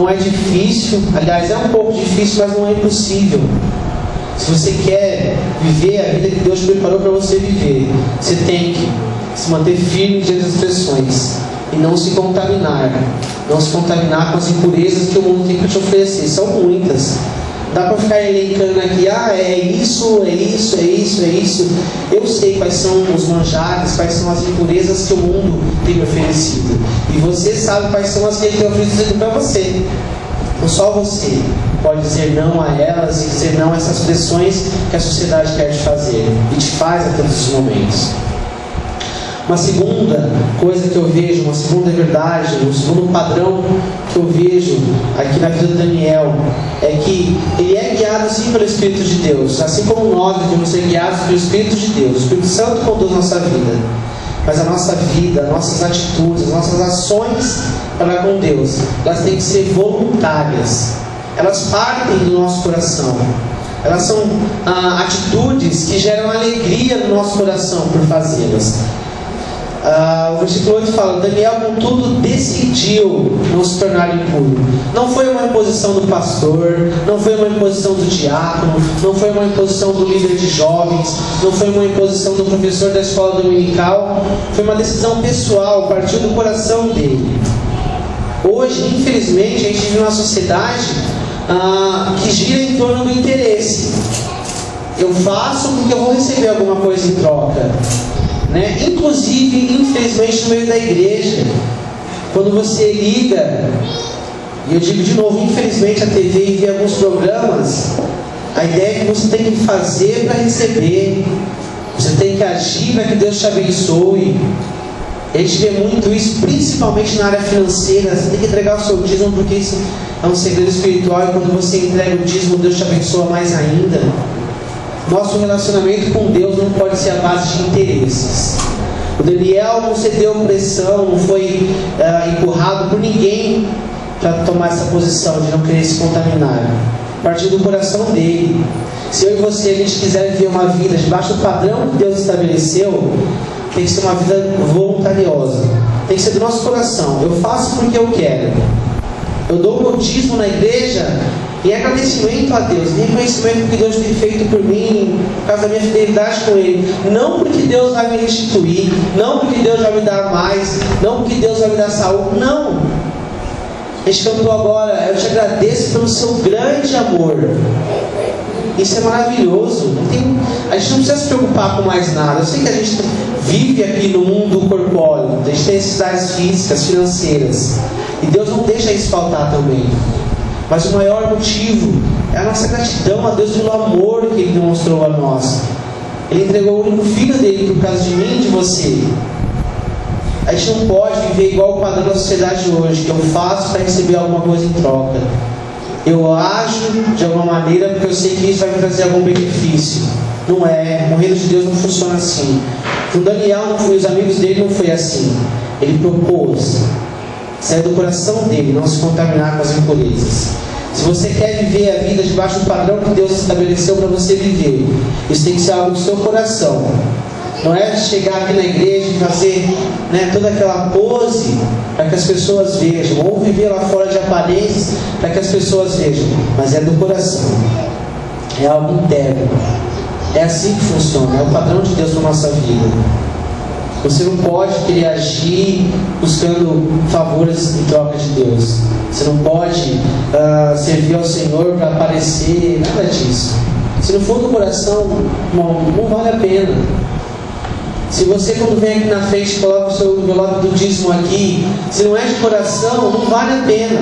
Não é difícil, aliás, é um pouco difícil, mas não é impossível. Se você quer viver a vida que Deus preparou para você viver, você tem que se manter firme diante das pressões e não se contaminar. Não se contaminar com as impurezas que o mundo tem para te oferecer. São muitas. Dá para ficar elencando aqui, é isso, é isso, é isso, é isso. Eu sei quais são os manjares, quais são as impurezas que o mundo tem me oferecido. E você sabe quais são as que ele tem oferecido para você. Não só você pode dizer não a elas e dizer não a essas pressões que a sociedade quer te fazer e te faz a todos os momentos. Uma segunda coisa que eu vejo, uma segunda verdade, um segundo padrão que eu vejo aqui na vida de Daniel é que ele é guiado sim pelo Espírito de Deus, assim como nós devemos ser guiados pelo Espírito de Deus. O Espírito Santo conduz nossa vida, mas a nossa vida, nossas atitudes, nossas ações para com Deus, elas têm que ser voluntárias. Elas partem do nosso coração. Elas são atitudes que geram alegria no nosso coração por fazê-las. O versículo 8 fala: Daniel, contudo, decidiu não se tornar impuro. Não foi uma imposição do pastor, não foi uma imposição do diácono, não foi uma imposição do líder de jovens, não foi uma imposição do professor da escola dominical. Foi uma decisão pessoal, partiu do coração dele. Hoje, infelizmente, a gente vive uma sociedade que gira em torno do interesse. Eu faço porque eu vou receber alguma coisa em troca. Inclusive, infelizmente, no meio da igreja, quando você liga, e eu digo de novo, infelizmente, a TV e vê alguns programas, a ideia é que você tem que fazer para receber, você tem que agir para que Deus te abençoe. A gente vê muito isso, principalmente na área financeira. Você tem que entregar o seu dízimo porque isso é um segredo espiritual, e quando você entrega o dízimo, Deus te abençoa mais ainda. Nosso relacionamento com Deus não pode ser a base de interesses. O Daniel não cedeu pressão, não foi empurrado por ninguém para tomar essa posição de não querer se contaminar. Partiu do coração dele. Se eu e você, a gente quiser viver uma vida debaixo do padrão que Deus estabeleceu, tem que ser uma vida voluntariosa. Tem que ser do nosso coração. Eu faço porque eu quero. Eu dou o meu dízimo na igreja em agradecimento a Deus, em reconhecimento do que Deus tem feito por mim, por causa da minha fidelidade com Ele. Não porque Deus vai me restituir, não porque Deus vai me dar mais, não porque Deus vai me dar saúde, não. A gente cantou agora: eu te agradeço pelo seu grande amor. Isso é maravilhoso. A gente não precisa se preocupar com mais nada. Eu sei que a gente vive aqui no mundo corpóreo, a gente tem necessidades físicas, financeiras, e Deus não deixa isso faltar também. Mas o maior motivo é a nossa gratidão a Deus pelo amor que Ele demonstrou a nós. Ele entregou o único filho dele por causa de mim e de você. A gente não pode viver igual o padrão da sociedade hoje, que eu faço para receber alguma coisa em troca. Eu ajo de alguma maneira porque eu sei que isso vai me trazer algum benefício. Não é. O reino de Deus não funciona assim. O Daniel não foi, os amigos dele não foi assim. Ele propôs, saiu do coração dele, não se contaminar com as impurezas. Se você quer viver a vida debaixo do padrão que Deus estabeleceu para você viver, isso tem que ser algo do seu coração. Não é chegar aqui na igreja e fazer toda aquela pose para que as pessoas vejam, ou viver lá fora de aparências para que as pessoas vejam, mas é do coração, é algo interno. É assim que funciona, é o padrão de Deus para a nossa vida. Você não pode querer agir buscando favores em troca de Deus. Você não pode servir ao Senhor para aparecer, nada disso. Se não for do coração, não vale a pena. Se você, quando vem aqui na frente, coloca o seu envelope do dízimo aqui, se não é de coração, não vale a pena.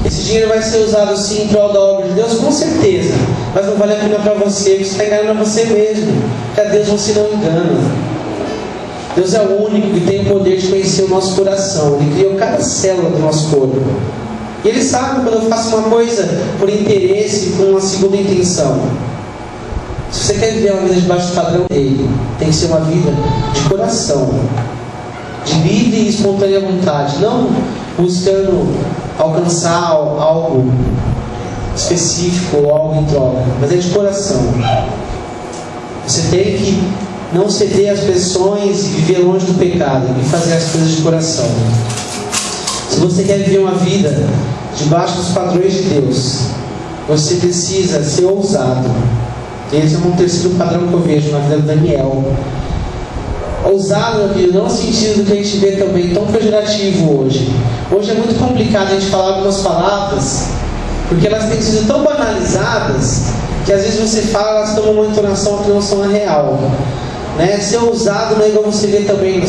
Esse dinheiro vai ser usado sim em prol da obra de Deus, com certeza, mas não vale a pena para você está enganando a você mesmo, porque a Deus você não engana. Deus é o único que tem o poder de conhecer o nosso coração. Ele criou cada célula do nosso corpo. E Ele sabe quando eu faço uma coisa por interesse, com uma segunda intenção. Se você quer viver uma vida debaixo do padrão dele, tem que ser uma vida de coração, de livre e espontânea vontade, não buscando alcançar algo específico ou algo em troca, mas é de coração. Você tem que não ceder às pressões e viver longe do pecado e fazer as coisas de coração. Se você quer viver uma vida debaixo dos padrões de Deus, você precisa ser ousado. Esse é um terceiro padrão que eu vejo na vida de Daniel. Ousado, meu filho, não no sentido do que a gente vê também tão pejorativo hoje. Hoje é muito complicado a gente falar algumas palavras, porque elas têm sido tão banalizadas, que às vezes você fala, elas tomam uma entonação que não são a real. Né? Ser ousado não é igual você vê também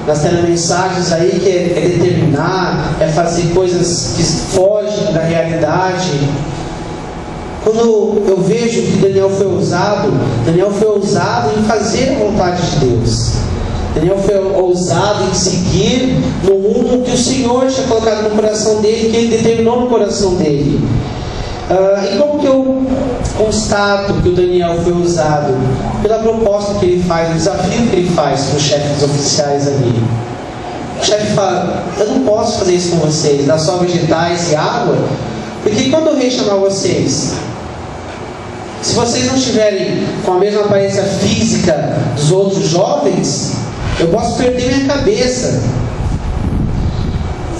nas telemensagens aí, que é determinar, é fazer coisas que fogem da realidade. Quando eu vejo que Daniel foi ousado em fazer a vontade de Deus. Daniel foi ousado em seguir no rumo que o Senhor tinha colocado no coração dele, que ele determinou no coração dele. E como que eu constato que o Daniel foi ousado? Pela proposta que ele faz, o desafio que ele faz para os chefes dos oficiais ali. O chefe fala: eu não posso fazer isso com vocês, dar só vegetais e água, porque quando o rei chamar vocês, se vocês não estiverem com a mesma aparência física dos outros jovens, eu posso perder minha cabeça.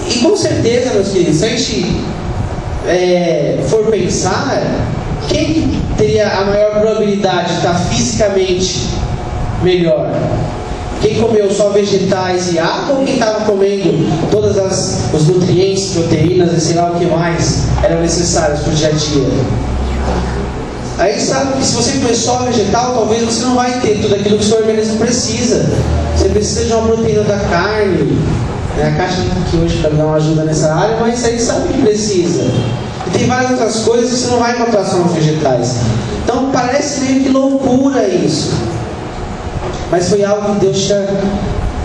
E com certeza, meus queridos, se a gente for pensar, quem teria a maior probabilidade de estar fisicamente melhor? Quem comeu só vegetais e água, ou quem estava comendo todos os nutrientes, proteínas e sei lá o que mais eram necessários para o dia a dia? Aí sabe que se você comer só vegetal, talvez você não vai ter tudo aquilo que o seu organismo precisa. Você precisa de uma proteína da carne. A Caixa está aqui hoje para dar uma ajuda nessa área, mas aí sabe que precisa. E tem várias outras coisas que você não vai encontrar só nos vegetais. Então parece meio que loucura isso. Mas foi algo que Deus tinha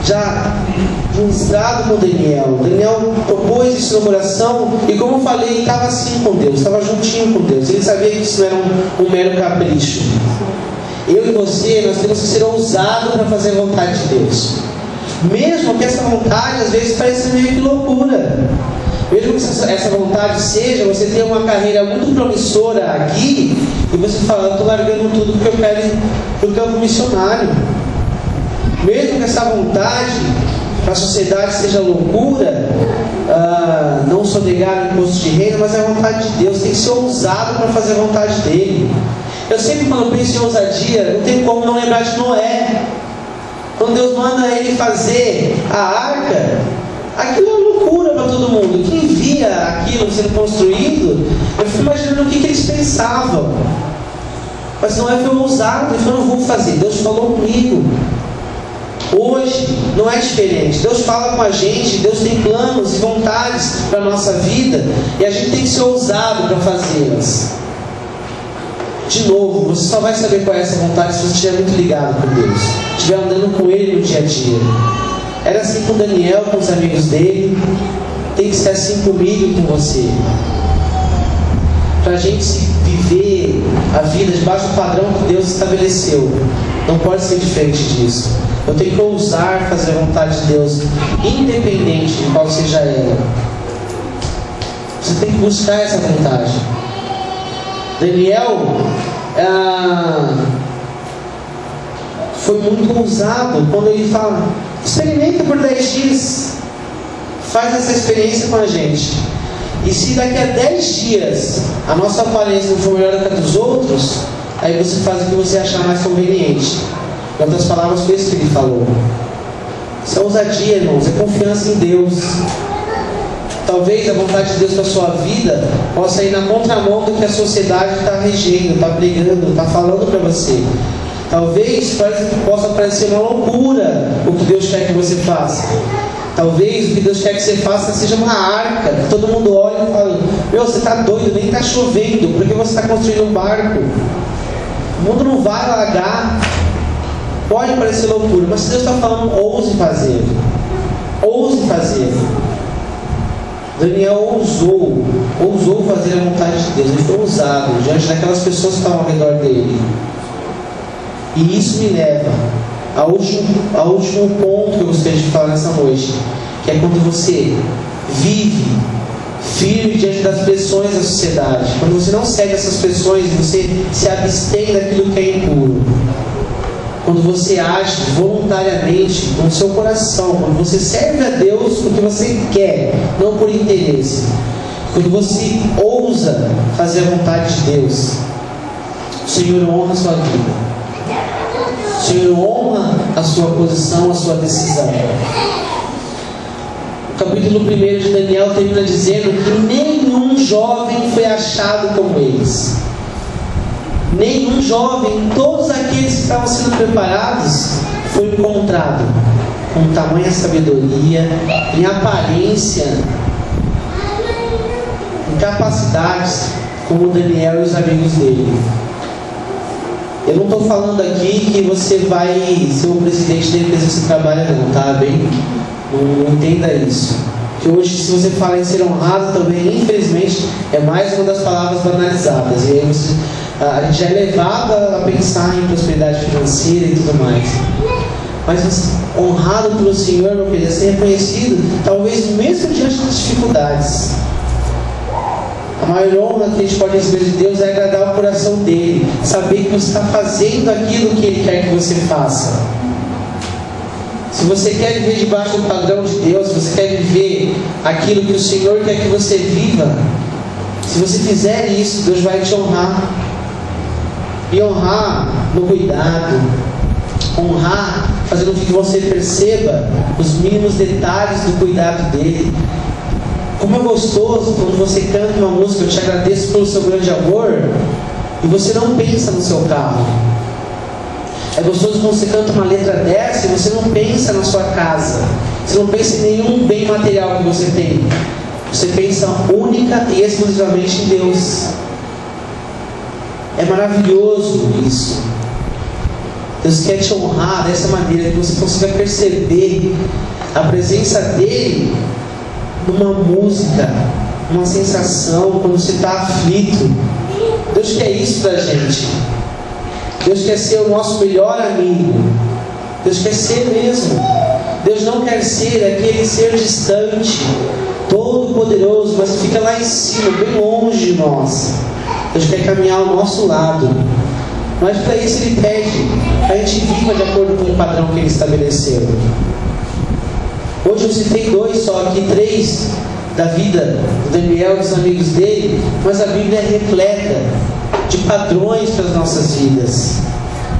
já ministrado com Daniel. Daniel propôs isso no coração, e como eu falei, ele estava assim com Deus, estava juntinho com Deus. Ele sabia que isso não era um mero capricho. Eu e você, nós temos que ser ousados para fazer a vontade de Deus. Mesmo que essa vontade às vezes pareça meio que loucura. Mesmo que essa vontade seja, você ter uma carreira muito promissora aqui, e você fala: eu estou largando tudo porque eu quero ir para o campo missionário. Mesmo que essa vontade para a sociedade seja loucura, não sou negado no imposto de renda, mas é a vontade de Deus. Tem que ser ousado para fazer a vontade dele. Eu sempre, quando penso em ousadia, não tenho como não lembrar de Noé. Quando Deus manda ele fazer a arca, aquilo é loucura para todo mundo. Quem via aquilo sendo construído, eu fico imaginando o que eles pensavam. Mas Noé foi ousado, ele falou: não vou fazer, Deus falou comigo. Hoje não é diferente. Deus fala com a gente, Deus tem planos e vontades para a nossa vida, e a gente tem que ser ousado para fazê-las. De novo, você só vai saber qual é essa vontade se você estiver muito ligado com Deus, estiver andando com Ele no dia a dia. Era assim com Daniel, com os amigos dele. Tem que ser assim comigo e com você. Para a gente viver a vida debaixo do padrão que Deus estabeleceu, não pode ser diferente disso. Eu tenho que ousar fazer a vontade de Deus, independente de qual seja ela. Você tem que buscar essa vontade. Daniel foi muito ousado quando ele fala: experimenta por 10 dias, faz essa experiência com a gente, e se daqui a 10 dias a nossa aparência não for melhor do que a dos outros, aí você faz o que você achar mais conveniente. Em outras palavras, foi isso que ele falou. Isso é ousadia, irmãos, é confiança em Deus. Talvez a vontade de Deus para a sua vida possa ir na contramão do que a sociedade está regendo, está pregando, está falando para você. Talvez possa parecer uma loucura o que Deus quer que você faça. Talvez o que Deus quer que você faça seja uma arca, que todo mundo olha e fala: meu, você está doido, nem está chovendo, por que você está construindo um barco? O mundo não vai alagar. Pode parecer loucura, mas se Deus está falando, ouse fazer. Ouse fazer. Daniel ousou fazer a vontade de Deus. Ele foi ousado diante daquelas pessoas que estavam ao redor dele. E isso me leva ao último ponto que eu gostaria de falar nessa noite, que é quando você vive firme diante das pressões da sociedade. Quando você não segue essas pressões, você se abstém daquilo que é impuro. Quando você age voluntariamente com o seu coração, quando você serve a Deus porque você quer, não por interesse. Quando você ousa fazer a vontade de Deus, o Senhor honra a sua vida. O Senhor honra a sua posição, a sua decisão. O capítulo 1 de Daniel termina dizendo que nenhum jovem foi achado como eles. Nenhum jovem, todos aqueles que estavam sendo preparados, foi encontrado com tamanha sabedoria, em aparência, em capacidades, como Daniel e os amigos dele. Eu não estou falando aqui que você vai ser o presidente da empresa que você trabalha, não, tá? Bem, não entenda isso. Que hoje, se você fala em ser honrado também, infelizmente, é mais uma das palavras banalizadas. E aí a gente já é levado a pensar em prosperidade financeira e tudo mais. Mas honrado pelo Senhor, meu filho, é ser reconhecido, talvez mesmo diante das dificuldades. A maior honra que a gente pode receber de Deus é agradar o coração dele, saber que você está fazendo aquilo que ele quer que você faça. Se você quer viver debaixo do padrão de Deus, se você quer viver aquilo que o Senhor quer que você viva, se você fizer isso, Deus vai te honrar. E honrar no cuidado, honrar fazendo com que você perceba os mínimos detalhes do cuidado dele. Como é gostoso quando você canta uma música, eu te agradeço pelo seu grande amor, e você não pensa no seu carro. É gostoso quando você canta uma letra dessa e você não pensa na sua casa. Você não pensa em nenhum bem material que você tem. Você pensa única e exclusivamente em Deus. É maravilhoso isso. Deus quer te honrar dessa maneira, que você consiga perceber a presença dele numa música, numa sensação, quando você está aflito. Deus quer isso pra gente. Deus quer ser o nosso melhor amigo. Deus quer ser mesmo. Deus não quer ser aquele ser distante, todo poderoso, mas que fica lá em cima, bem longe de nós. Deus quer caminhar ao nosso lado. Mas para isso Ele pede que a gente viva de acordo com o padrão que Ele estabeleceu. Hoje eu citei 2 só aqui, 3 da vida do Daniel e dos amigos dele, mas a Bíblia é repleta de padrões para as nossas vidas.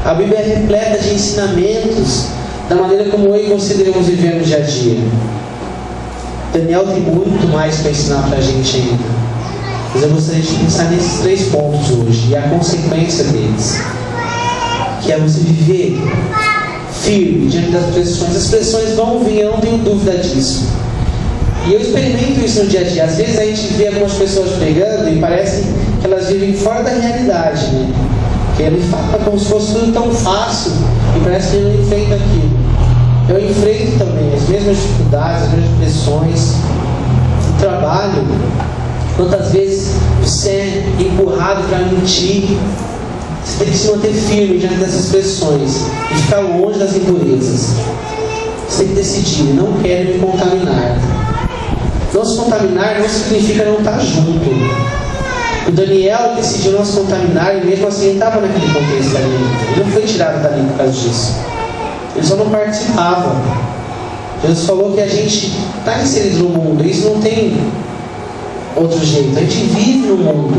A Bíblia é repleta de ensinamentos da maneira como eu e você devemos viver no dia a dia. Daniel tem muito mais para ensinar para a gente ainda. Mas eu gostaria de pensar nesses 3 pontos hoje e a consequência deles, que é você viver firme diante das pressões. As pressões vão vir, eu não tenho dúvida disso. E eu experimento isso no dia a dia. Às vezes a gente vê algumas pessoas pregando e parece que elas vivem fora da realidade, né? Que ele fala como se fosse tudo tão fácil e parece que ele não enfrenta aquilo. Eu enfrento também as mesmas dificuldades, as mesmas pressões. No trabalho, quantas vezes você é empurrado para mentir. Você tem que se manter firme diante dessas pressões e ficar longe das impurezas. Você tem que decidir: não quero me contaminar. Não se contaminar não significa não estar junto. O Daniel decidiu não se contaminar e mesmo assim ele estava naquele contexto ali. Ele não foi tirado dali por causa disso. Ele só não participava. Jesus falou que a gente está inserido no mundo. Isso não tem outro jeito. A gente vive no mundo.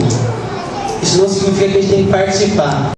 Isso não significa que a gente tem que participar.